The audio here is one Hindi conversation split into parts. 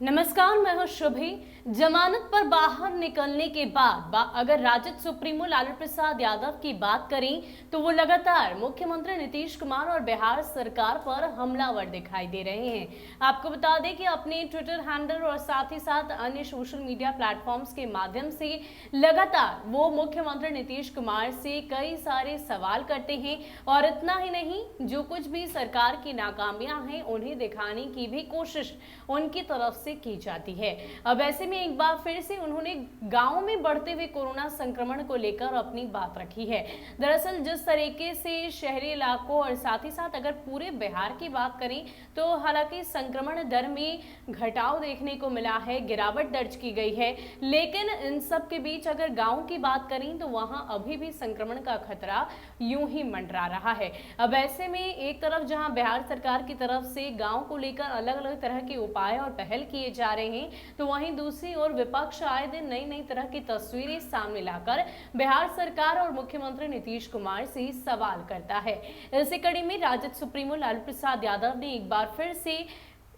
नमस्कार, मैं हूं शुभी। जमानत पर बाहर निकलने के बाद अगर राजद सुप्रीमो लालू प्रसाद यादव की बात करें तो वो लगातार मुख्यमंत्री नीतीश कुमार और बिहार सरकार पर हमलावर दिखाई दे रहे हैं। आपको बता दें कि अपने ट्विटर हैंडल और साथ ही साथ अन्य सोशल मीडिया प्लेटफॉर्म्स के माध्यम से लगातार वो मुख्यमंत्री नीतीश कुमार से कई सारे सवाल करते हैं और इतना ही नहीं, जो कुछ भी सरकार की नाकामियां हैं उन्हें दिखाने की भी कोशिश उनकी तरफ से की जाती है। अब ऐसे में एक बार फिर से उन्होंने गांव में बढ़ते हुए कोरोना संक्रमण को लेकर अपनी बात रखी है। दरअसल जिस तरीके से शहरी इलाकों और साथ ही साथ अगर पूरे बिहार की बात करें तो हालांकि संक्रमण दर में घटाव देखने को मिला है, गिरावट दर्ज की गई है, लेकिन इन सब के बीच अगर गांव की बात करें तो वहां अभी भी संक्रमण का खतरा यूं ही मंडरा रहा है। अब ऐसे में एक तरफ जहां बिहार सरकार की तरफ से गांव को लेकर अलग अलग तरह के उपाय और पहल किए जा रहे हैं, तो वहीं दूसरी ओर विपक्ष आए दिन नई नई तरह की तस्वीरें सामने लाकर बिहार सरकार और मुख्यमंत्री नीतीश कुमार से सवाल करता है। इसी कड़ी में राजद सुप्रीमो लालू प्रसाद यादव ने एक बार फिर से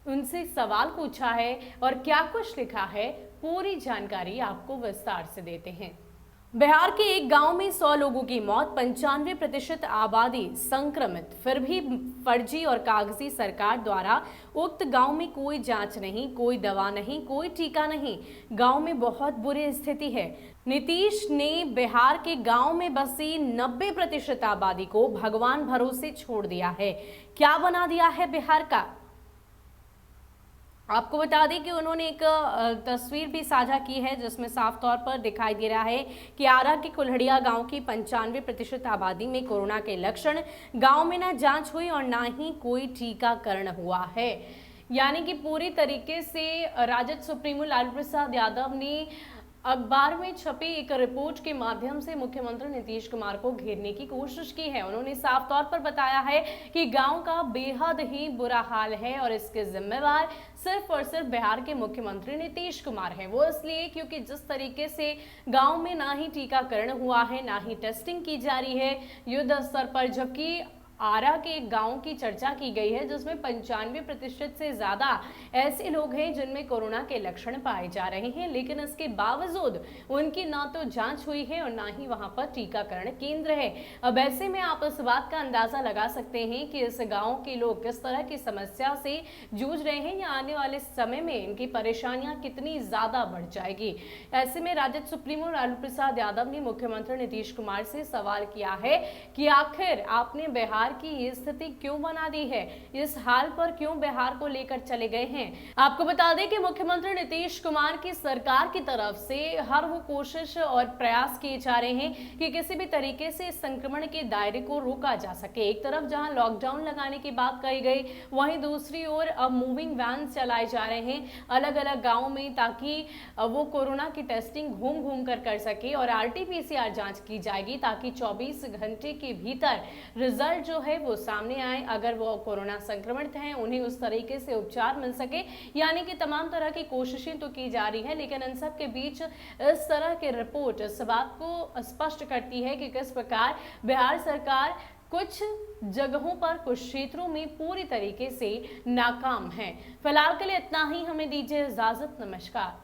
उनसे सवाल पूछा है और क्या कुछ लिखा है, पूरी जानकारी आपको विस्तार से देते हैं। बिहार के एक गांव में 100 लोगों की मौत, 95% आबादी संक्रमित, फिर भी फर्जी और कागजी सरकार द्वारा उक्त गांव में कोई जांच नहीं, कोई दवा नहीं, कोई टीका नहीं। गांव में बहुत बुरी स्थिति है। नीतीश ने बिहार के गांव में बसी 90% आबादी को भगवान भरोसे छोड़ दिया है। क्या बना दिया है बिहार का? आपको बता दें कि उन्होंने एक तस्वीर भी साझा की है जिसमें साफ तौर पर दिखाई दे रहा है कि आरा के कुल्हड़िया गांव की 95% आबादी में कोरोना के लक्षण, गांव में ना जांच हुई और ना ही कोई टीकाकरण हुआ है। यानी कि पूरी तरीके से राजद सुप्रीमो लालू प्रसाद यादव ने अखबार में छपी एक रिपोर्ट के माध्यम से मुख्यमंत्री नीतीश कुमार को घेरने की कोशिश की है। उन्होंने साफ तौर पर बताया है कि गांव का बेहद ही बुरा हाल है और इसके जिम्मेवार सिर्फ और सिर्फ बिहार के मुख्यमंत्री नीतीश कुमार हैं। वो इसलिए क्योंकि जिस तरीके से गांव में ना ही टीकाकरण हुआ है, ना ही टेस्टिंग की जा रही है युद्ध स्तर पर, जबकि आरा के एक गांव की चर्चा की गई है जिसमें 95% से ज्यादा ऐसे लोग हैं जिनमें कोरोना के लक्षण पाए जा रहे हैं, लेकिन इसके बावजूद उनकी ना तो जांच हुई है और ना ही वहां पर टीकाकरण केंद्र है। अब ऐसे में आप इस बात का अंदाजा लगा सकते हैं कि इस गांव के लोग किस तरह की समस्या से जूझ रहे हैं या आने वाले समय में इनकी परेशानियां कितनी ज्यादा बढ़ जाएगी। ऐसे में राजद सुप्रीमो लालू प्रसाद यादव ने मुख्यमंत्री नीतीश कुमार से सवाल किया है कि आखिर आपने बिहार की ये स्थिति क्यों बना दी है, इस हाल पर क्यों बिहार को लेकर चले गए हैं। आपको बता दें कि मुख्यमंत्री नीतीश कुमार की सरकार की तरफ से हर वो कोशिश और प्रयास किए जा रहे हैं कि किसी भी तरीके से इस संक्रमण के दायरे को रोका जा सके। एक तरफ जहां लॉकडाउन लगाने की बात कही गई, वहीं दूसरी ओर अब मूविंग वैन चलाए जा रहे हैं अलग अलग गाँव में, ताकि वो कोरोना की टेस्टिंग घूम घूम कर सके और RT-PCR जांच की जाएगी ताकि 24 घंटे के भीतर रिजल्ट जो है वो सामने आए। अगर वो कोरोना संक्रमित हैं उन्हें उस तरीके से उपचार मिल सके। यानी कि तमाम तरह की कोशिशें तो की जा रही है, लेकिन इन सब के बीच इस तरह की रिपोर्ट इस बात को स्पष्ट करती है कि किस प्रकार बिहार सरकार कुछ जगहों पर, कुछ क्षेत्रों में पूरी तरीके से नाकाम है। फिलहाल के लिए इतना ही, हमें दीजिए इजाजत। नमस्कार।